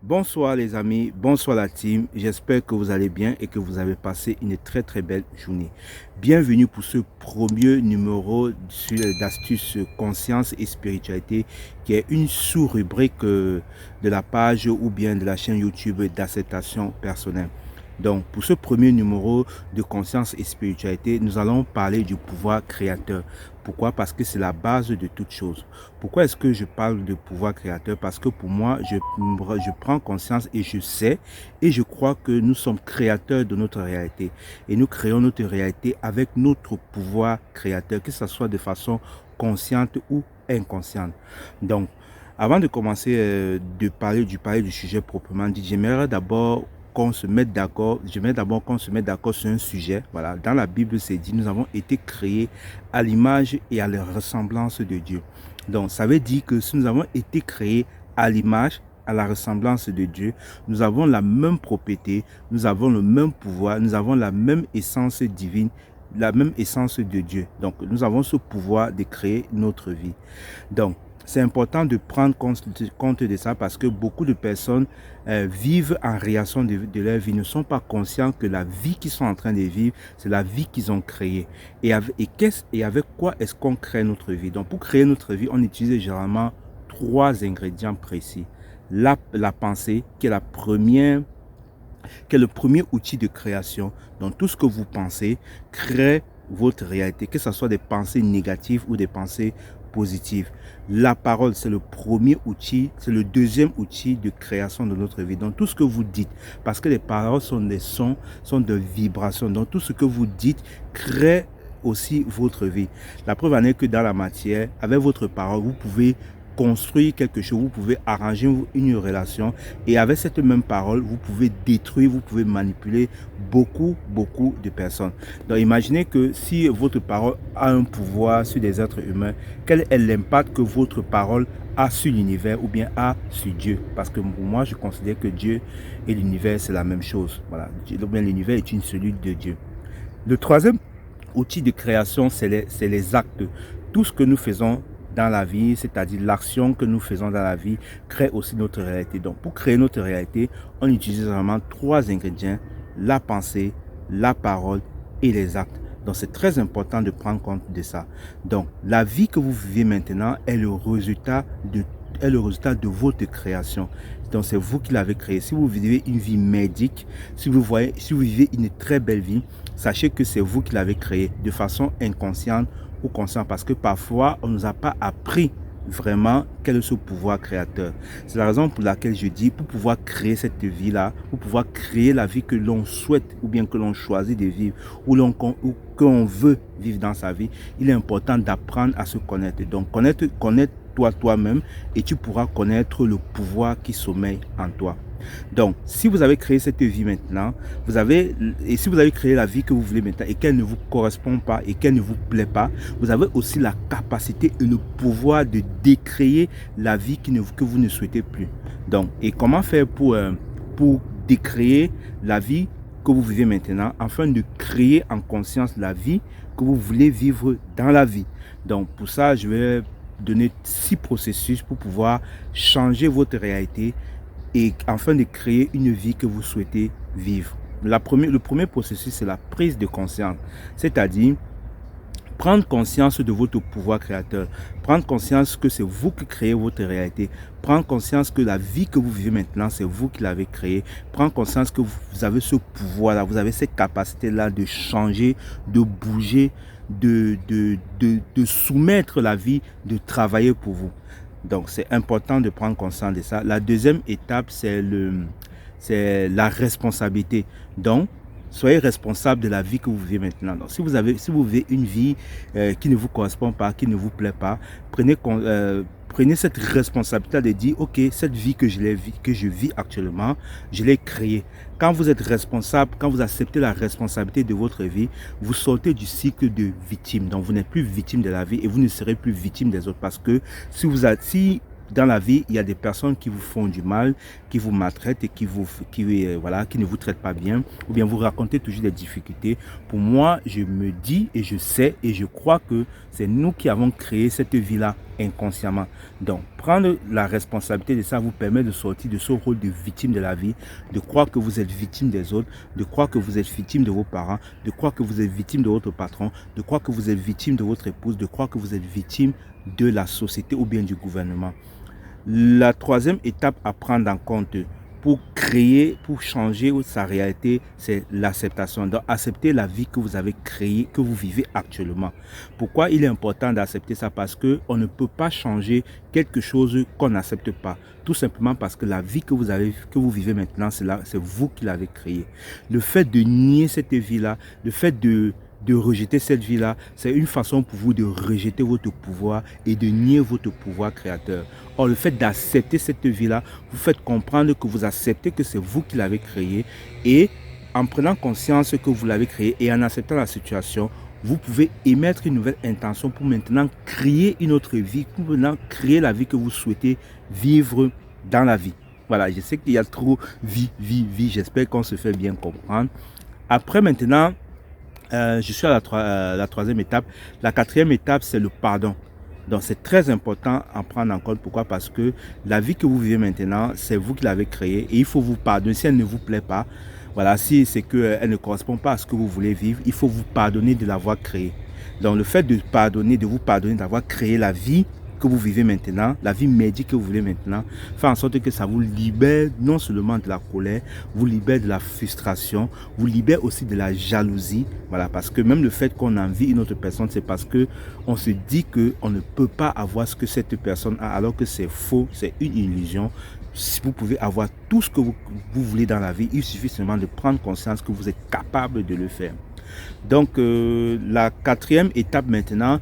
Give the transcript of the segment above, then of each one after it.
Bonsoir les amis, bonsoir la team, j'espère que vous allez bien et que vous avez passé une très belle journée. Bienvenue pour ce premier numéro d'astuces conscience et spiritualité qui est une sous-rubrique de la page ou bien de la chaîne YouTube d'acceptation personnelle. Donc, pour ce premier numéro de conscience et spiritualité, nous allons parler du pouvoir créateur. Pourquoi? Parce que c'est la base de toute chose. Pourquoi est-ce que je parle de pouvoir créateur? Parce que pour moi, je prends conscience et je sais et je crois que nous sommes créateurs de notre réalité. Et nous créons notre réalité avec notre pouvoir créateur, que ce soit de façon consciente ou inconsciente. Donc, avant de commencer de parler du sujet proprement dit, j'aimerais d'abord qu'on se mette d'accord, j'aimerais d'abord qu'on se mette d'accord sur un sujet. Voilà, dans la Bible, c'est dit, nous avons été créés à l'image et à la ressemblance de Dieu. Donc, ça veut dire que si nous avons été créés à l'image, à la ressemblance de Dieu, nous avons la même propriété, nous avons le même pouvoir, nous avons la même essence divine, la même essence de Dieu. Donc, nous avons ce pouvoir de créer notre vie. Donc, c'est important de prendre compte de ça parce que beaucoup de personnes vivent en réaction de leur vie, ne sont pas conscients que la vie qu'ils sont en train de vivre, c'est la vie qu'ils ont créée. Et avec quoi est-ce qu'on crée notre vie? Donc, pour créer notre vie, on utilise généralement 3 ingrédients précis. La pensée, qui est le premier outil de création. Donc, tout ce que vous pensez crée votre réalité, que ce soit des pensées négatives ou des pensées positives. La parole, c'est le premier outil, c'est le deuxième outil de création de notre vie. Donc, tout ce que vous dites, parce que les paroles sont des sons, sont de vibrations. Donc, tout ce que vous dites crée aussi votre vie. La preuve en est que dans la matière, avec votre parole, vous pouvez construire quelque chose, vous pouvez arranger une relation et avec cette même parole, vous pouvez détruire, vous pouvez manipuler beaucoup de personnes. Donc imaginez que si votre parole a un pouvoir sur des êtres humains, quel est l'impact que votre parole a sur l'univers ou bien a sur Dieu? Parce que pour moi, je considère que Dieu et l'univers, c'est la même chose. Voilà, l'univers est une cellule de Dieu. Le troisième outil de création, c'est les actes. Tout ce que nous faisons dans la vie, c'est-à-dire l'action que nous faisons dans la vie, crée aussi notre réalité. Donc, pour créer notre réalité, on utilise vraiment 3 ingrédients, la pensée, la parole et les actes. Donc, c'est très important de prendre compte de ça. Donc, la vie que vous vivez maintenant est le résultat de votre création. Donc, c'est vous qui l'avez créé. Si vous vivez une vie merdique, si vous vivez une très belle vie, sachez que c'est vous qui l'avez créé de façon inconsciente ou consciente, parce que parfois, on ne nous a pas appris vraiment quel est ce pouvoir créateur. C'est la raison pour laquelle je dis, pour pouvoir créer cette vie-là, pour pouvoir créer la vie que l'on souhaite ou bien que l'on choisit de vivre ou qu'on veut vivre dans sa vie, il est important d'apprendre à se connaître. Donc, connaître toi-même et tu pourras connaître le pouvoir qui sommeille en toi. Donc, si vous avez créé cette vie maintenant, si vous avez créé la vie que vous voulez maintenant et qu'elle ne vous correspond pas et qu'elle ne vous plaît pas, vous avez aussi la capacité et le pouvoir de décréer la vie que vous ne souhaitez plus. Donc, et comment faire pour décréer la vie que vous vivez maintenant afin de créer en conscience la vie que vous voulez vivre dans la vie? Donc, pour ça, je vais donner 6 processus pour pouvoir changer votre réalité et afin de créer une vie que vous souhaitez vivre. Le premier processus, c'est la prise de conscience, c'est-à-dire prendre conscience de votre pouvoir créateur, prendre conscience que c'est vous qui créez votre réalité, prendre conscience que la vie que vous vivez maintenant, c'est vous qui l'avez créée, prendre conscience que vous avez ce pouvoir-là, vous avez cette capacité-là de changer, de bouger, de soumettre la vie, de travailler pour vous. Donc, c'est important de prendre conscience de ça. La deuxième étape, c'est la responsabilité. Donc, soyez responsable de la vie que vous vivez maintenant. Donc, si vous vivez une vie qui ne vous correspond pas, qui ne vous plaît pas, prenez cette responsabilité de dire, ok, cette vie que je vis actuellement, je l'ai créée. Quand vous êtes responsable, quand vous acceptez la responsabilité de votre vie, vous sortez du cycle de victime. Donc, vous n'êtes plus victime de la vie et vous ne serez plus victime des autres. Parce que si dans la vie, il y a des personnes qui vous font du mal, qui vous maltraitent et qui ne vous traitent pas bien, ou bien vous racontez toujours des difficultés. Pour moi, je me dis et je sais et je crois que c'est nous qui avons créé cette vie-là inconsciemment. Donc, prendre la responsabilité de ça vous permet de sortir de ce rôle de victime de la vie, de croire que vous êtes victime des autres, de croire que vous êtes victime de vos parents, de croire que vous êtes victime de votre patron, de croire que vous êtes victime de votre épouse, de croire que vous êtes victime de la société ou bien du gouvernement. La troisième étape à prendre en compte pour créer, pour changer sa réalité, c'est l'acceptation. Donc, accepter la vie que vous avez créée, que vous vivez actuellement. Pourquoi il est important d'accepter ça? Parce qu'on ne peut pas changer quelque chose qu'on n'accepte pas. Tout simplement parce que la vie que vous vivez maintenant, c'est vous qui l'avez créée. Le fait de nier cette vie-là, le fait de rejeter cette vie-là, c'est une façon pour vous de rejeter votre pouvoir et de nier votre pouvoir créateur. Or, le fait d'accepter cette vie-là, vous faites comprendre que vous acceptez que c'est vous qui l'avez créée et en prenant conscience que vous l'avez créée et en acceptant la situation, vous pouvez émettre une nouvelle intention pour maintenant créer une autre vie, pour maintenant créer la vie que vous souhaitez vivre dans la vie. Voilà, je sais qu'il y a trop vie, j'espère qu'on se fait bien comprendre. Après maintenant, je suis à la troisième étape. La quatrième étape, c'est le pardon. Donc, c'est très important à prendre en compte. Pourquoi? Parce que la vie que vous vivez maintenant, c'est vous qui l'avez créée et il faut vous pardonner. Si elle ne vous plaît pas, voilà, si c'est qu'elle ne correspond pas à ce que vous voulez vivre, il faut vous pardonner de l'avoir créée. Donc, le fait de vous pardonner d'avoir créé la vie que vous vivez maintenant, la vie médique que vous vivez maintenant, fait en sorte que ça vous libère non seulement de la colère, vous libère de la frustration, vous libère aussi de la jalousie. Voilà, parce que même le fait qu'on envie une autre personne, c'est parce que on se dit qu'on ne peut pas avoir ce que cette personne a, alors que c'est faux, c'est une illusion. Si vous pouvez avoir tout ce que vous voulez dans la vie, il suffit seulement de prendre conscience que vous êtes capable de le faire. Donc, la quatrième étape maintenant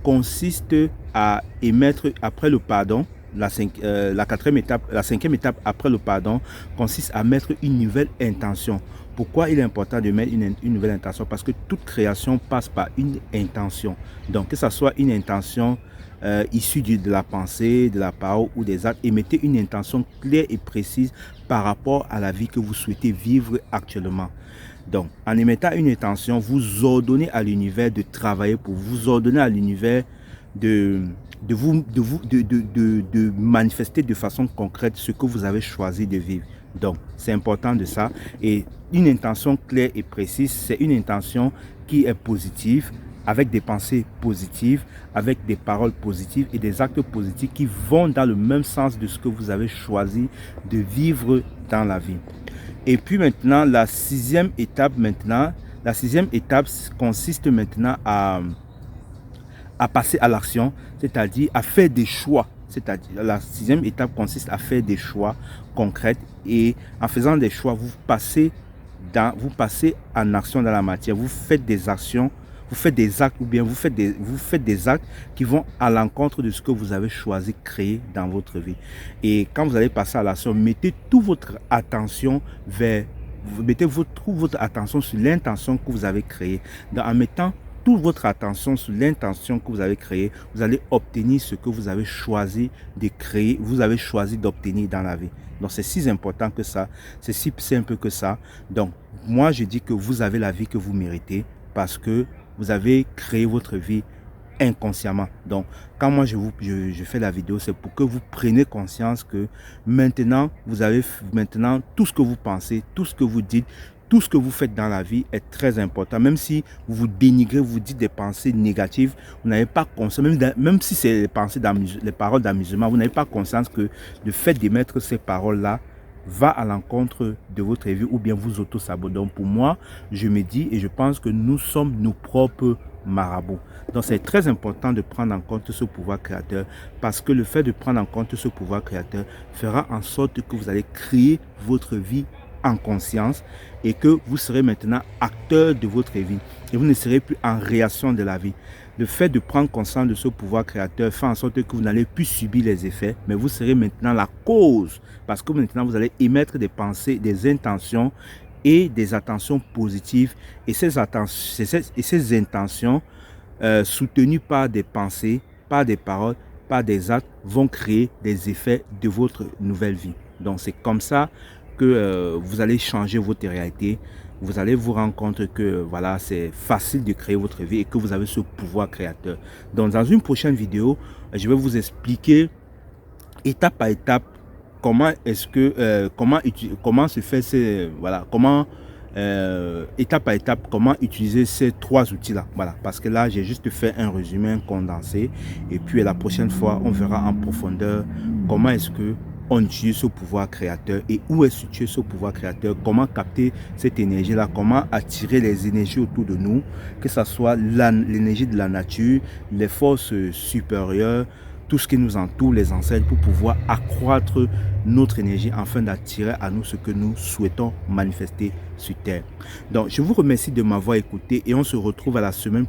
consiste à émettre, après le pardon, la cinquième étape après le pardon consiste à mettre une nouvelle intention. Pourquoi il est important de mettre une nouvelle intention? Parce que toute création passe par une intention. Donc, que ce soit une intention issue de la pensée, de la parole ou des actes, émettez une intention claire et précise par rapport à la vie que vous souhaitez vivre actuellement. Donc, en émettant une intention, vous ordonnez à l'univers de travailler pour vous, ordonnez à l'univers de manifester de façon concrète ce que vous avez choisi de vivre. Donc, c'est important de ça. Et une intention claire et précise, c'est une intention qui est positive, avec des pensées positives, avec des paroles positives et des actes positifs qui vont dans le même sens de ce que vous avez choisi de vivre dans la vie. Et puis maintenant, la sixième étape consiste maintenant à passer à l'action, c'est-à-dire à faire des choix. C'est-à-dire, la sixième étape consiste à faire des choix concrets et en faisant des choix, vous passez en action dans la matière. Vous faites des actions, vous faites des actes ou bien vous faites des actes qui vont à l'encontre de ce que vous avez choisi de créer dans votre vie. Et quand vous allez passer à l'action, mettez toute votre attention sur l'intention que vous avez créée. Donc, en mettant toute votre attention sur l'intention que vous avez créée, vous allez obtenir ce que vous avez choisi de créer, vous avez choisi d'obtenir dans la vie. Donc, c'est si important que ça, c'est si simple que ça. Donc, moi, je dis que vous avez la vie que vous méritez parce que vous avez créé votre vie inconsciemment. Donc, quand moi je fais la vidéo, c'est pour que vous preniez conscience que maintenant, vous avez tout ce que vous pensez, tout ce que vous dites, tout ce que vous faites dans la vie est très important. Même si vous vous dénigrez, vous dites des pensées négatives, vous n'avez pas conscience, même si c'est les paroles d'amusement, vous n'avez pas conscience que le fait d'émettre ces paroles-là va à l'encontre de votre vie ou bien vous auto-sabotez. Donc pour moi, je me dis et je pense que nous sommes nos propres marabouts. Donc c'est très important de prendre en compte ce pouvoir créateur parce que le fait de prendre en compte ce pouvoir créateur fera en sorte que vous allez créer votre vie en conscience et que vous serez maintenant acteur de votre vie et vous ne serez plus en réaction de la vie. Le fait de prendre conscience de ce pouvoir créateur fait en sorte que vous n'allez plus subir les effets, mais vous serez maintenant la cause parce que maintenant vous allez émettre des pensées, des intentions et des attentions positives et ces intentions soutenues par des pensées, par des paroles, par des actes, vont créer des effets de votre nouvelle vie. Donc c'est comme ça que vous allez changer votre réalité. Vous allez vous rendre compte que voilà, c'est facile de créer votre vie et que vous avez ce pouvoir créateur. Donc dans une prochaine vidéo, je vais vous expliquer étape par étape comment est-ce que comment se fait ces voilà, comment étape par étape comment utiliser ces trois outils là. Voilà, parce que là j'ai juste fait un résumé, un condensé, et puis la prochaine fois on verra en profondeur comment est-ce que on utilise ce pouvoir créateur et où est situé ce pouvoir créateur, comment capter cette énergie là, comment attirer les énergies autour de nous, que ce soit l'énergie de la nature, les forces supérieures, tout ce qui nous entoure, les ancêtres, pour pouvoir accroître notre énergie afin d'attirer à nous ce que nous souhaitons manifester sur Terre. Donc, je vous remercie de m'avoir écouté et on se retrouve à la semaine